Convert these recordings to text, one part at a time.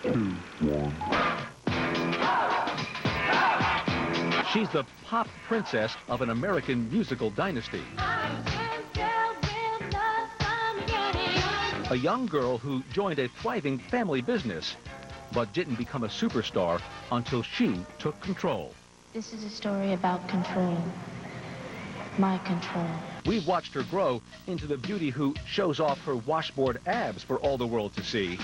2, 1. She's the pop princess of an American musical dynasty. A young girl who joined a thriving family business, but didn't become a superstar until she took control. This is a story about control. My control. We've watched her grow into the beauty who shows off her washboard abs for all the world to see,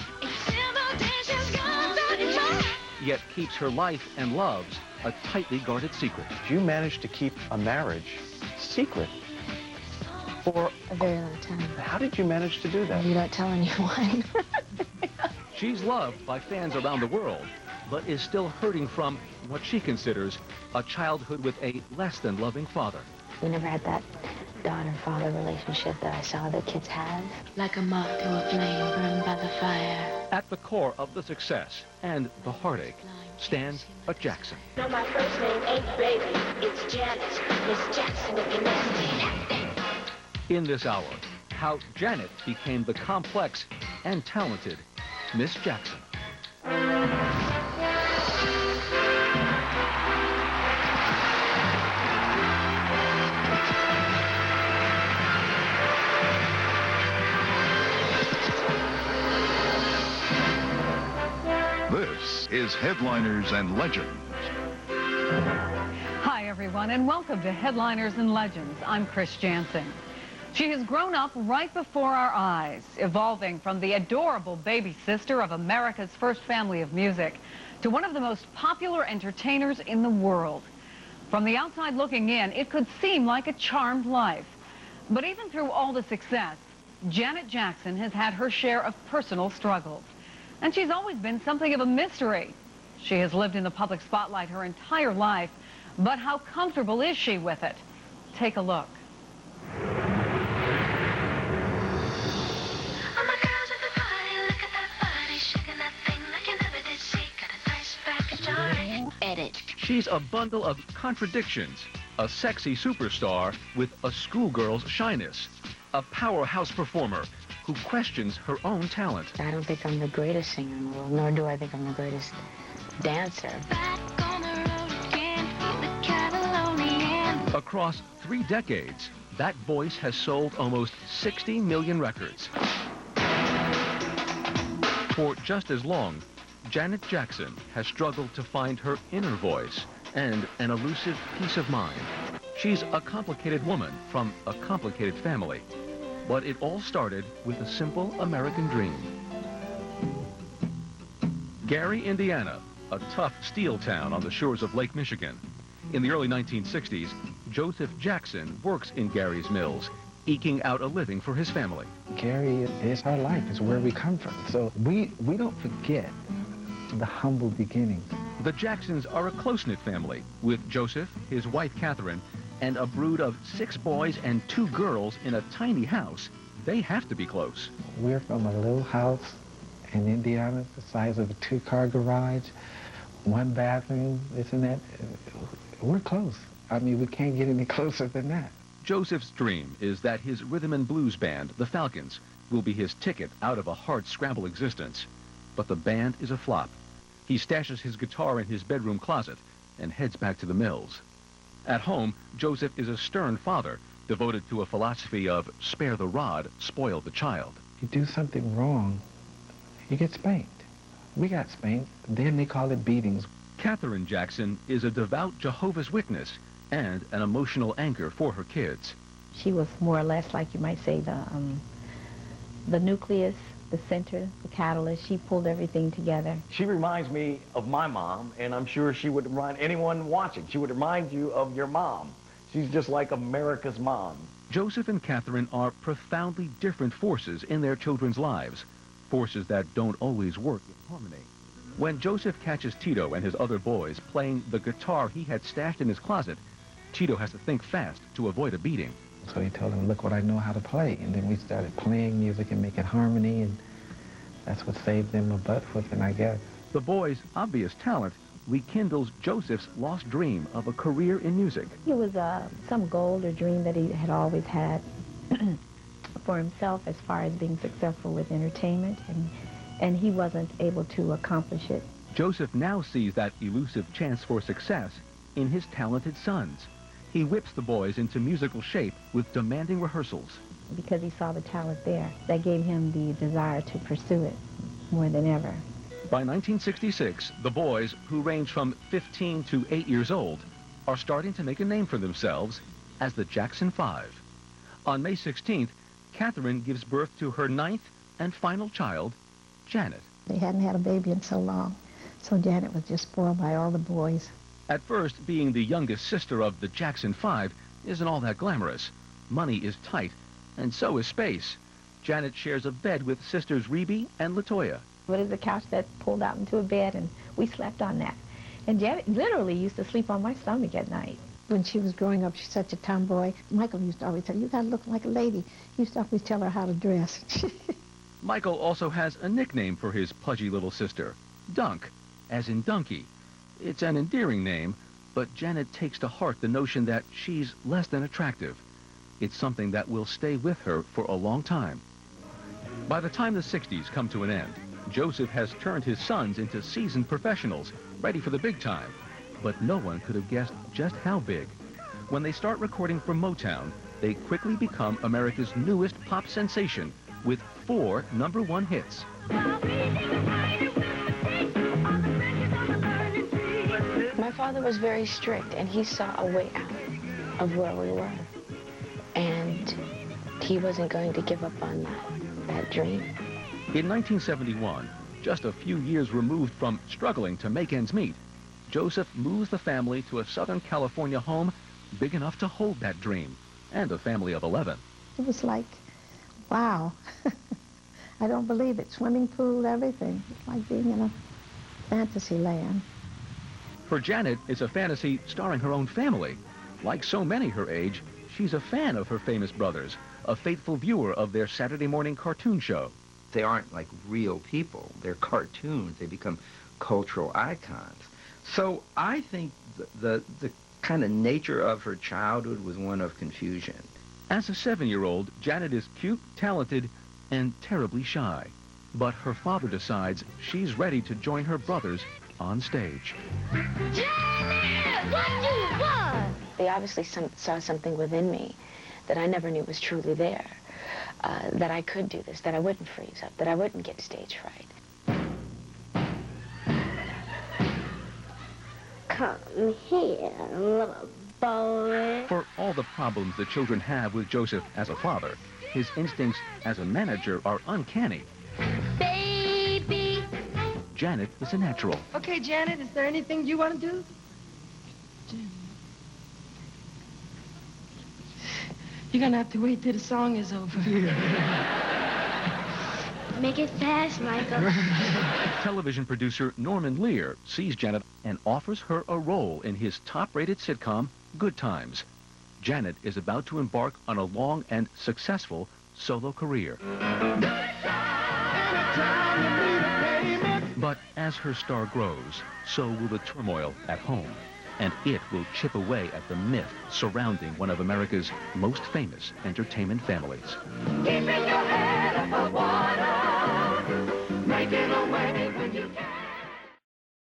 yet keeps her life and loves a tightly guarded secret. You managed to keep a marriage secret for A very long time. How did you manage to do that? You don't tell anyone. She's loved by fans around the world, but is still hurting from what she considers a childhood with a less than loving father. We never had that daughter-father relationship that I saw the kids have. Like a moth to a flame burned by the fire. At the core of the success and the heartache stands a Jackson. No, my first name ain't Baby, it's Janet. Miss Jackson if you're nasty. In this hour, how Janet became the complex and talented Miss Jackson. This is Headliners and Legends. Hi, everyone, and welcome to Headliners and Legends. I'm Chris Jansen. She has grown up right before our eyes, evolving from the adorable baby sister of America's first family of music to one of the most popular entertainers in the world. From the outside looking in, it could seem like a charmed life. But even through all the success, Janet Jackson has had her share of personal struggles. And she's always been something of a mystery. She has lived in the public spotlight her entire life, but how comfortable is she with it? Take a look. Edit. She's a bundle of contradictions, a sexy superstar with a schoolgirl's shyness, a powerhouse performer who questions her own talent. I don't think I'm the greatest singer in the world, nor do I think I'm the greatest dancer. Across 3 decades, that voice has sold almost 60 million records. For just as long, Janet Jackson has struggled to find her inner voice and an elusive peace of mind. She's a complicated woman from a complicated family, but it all started with a simple American dream. Gary, Indiana, a tough steel town on the shores of Lake Michigan. In the early 1960s, Joseph Jackson works in Gary's mills, eking out a living for his family. Gary is our life, it's where we come from. So we don't forget the humble beginnings. The Jacksons are a close-knit family, with Joseph, his wife Catherine, and a brood of 6 boys and 2 girls in a tiny house. They have to be close. We're from a little house in Indiana, the size of a 2-car garage, 1 bathroom, this and that. We're close. I mean, we can't get any closer than that. Joseph's dream is that his rhythm and blues band, the Falcons, will be his ticket out of a hard-scrabble existence. But the band is a flop. He stashes his guitar in his bedroom closet and heads back to the mills. At home, Joseph is a stern father, devoted to a philosophy of spare the rod, spoil the child. You do something wrong, you get spanked. We got spanked, then they call it beatings. Catherine Jackson is a devout Jehovah's Witness and an emotional anchor for her kids. She was more or less, like you might say, the nucleus, the center, the catalyst. She pulled everything together. She reminds me of my mom, and I'm sure she would remind anyone watching. She would remind you of your mom. She's just like America's mom. Joseph and Catherine are profoundly different forces in their children's lives, forces that don't always work in harmony. When Joseph catches Tito and his other boys playing the guitar he had stashed in his closet, Tito has to think fast to avoid a beating. So he told him, look what I know how to play. And then we started playing music and making harmony, and that's what saved them a butt whooping, I guess. The boys' obvious talent rekindles Joseph's lost dream of a career in music. It was some goal or dream that he had always had for himself as far as being successful with entertainment and he wasn't able to accomplish it. Joseph now sees that elusive chance for success in his talented sons. He whips the boys into musical shape with demanding rehearsals. Because he saw the talent there, that gave him the desire to pursue it more than ever. By 1966, the boys, who range from 15 to 8 years old, are starting to make a name for themselves as the Jackson 5. On May 16th, Catherine gives birth to her 9th and final child, Janet. They hadn't had a baby in so long, so Janet was just spoiled by all the boys. At first, being the youngest sister of the Jackson 5 isn't all that glamorous. Money is tight, and so is space. Janet shares a bed with sisters Rebe and Latoya. What is a couch that pulled out into a bed, and we slept on that. And Janet literally used to sleep on my stomach at night. When she was growing up, she's such a tomboy. Michael used to always tell her, you gotta look like a lady. He used to always tell her how to dress. Michael also has a nickname for his pudgy little sister, Dunk, as in donkey. It's an endearing name, but Janet takes to heart the notion that she's less than attractive. It's something that will stay with her for a long time. By the time the 60s come to an end, Joseph has turned his sons into seasoned professionals, ready for the big time. But no one could have guessed just how big. When they start recording for Motown, they quickly become America's newest pop sensation with 4 #1 hits. My father was very strict, and he saw a way out of where we were. And he wasn't going to give up on that dream. In 1971, just a few years removed from struggling to make ends meet, Joseph moves the family to a Southern California home big enough to hold that dream, and a family of 11. It was like, wow. I don't believe it. Swimming pool, everything. It's like being in a fantasy land. For Janet, it's a fantasy starring her own family. Like so many her age, she's a fan of her famous brothers, a faithful viewer of their Saturday morning cartoon show. They aren't like real people. They're cartoons. They become cultural icons. So I think the kind of nature of her childhood was one of confusion. As a 7-year-old, Janet is cute, talented, and terribly shy. But her father decides she's ready to join her brothers on stage. Janet, what you want? They obviously saw something within me that I never knew was truly there. That I could do this, that I wouldn't freeze up, that I wouldn't get stage fright. Come here, little boy. For all the problems the children have with Joseph as a father, his instincts as a manager are uncanny. Baby. Janet is a natural. Okay, Janet, is there anything you want to do? You're going to have to wait till the song is over. Make it fast, Michael. Television producer Norman Lear sees Janet and offers her a role in his top-rated sitcom, Good Times. Janet is about to embark on a long and successful solo career. But as her star grows, so will the turmoil at home, and it will chip away at the myth surrounding one of America's most famous entertainment families. Keeping your head above water.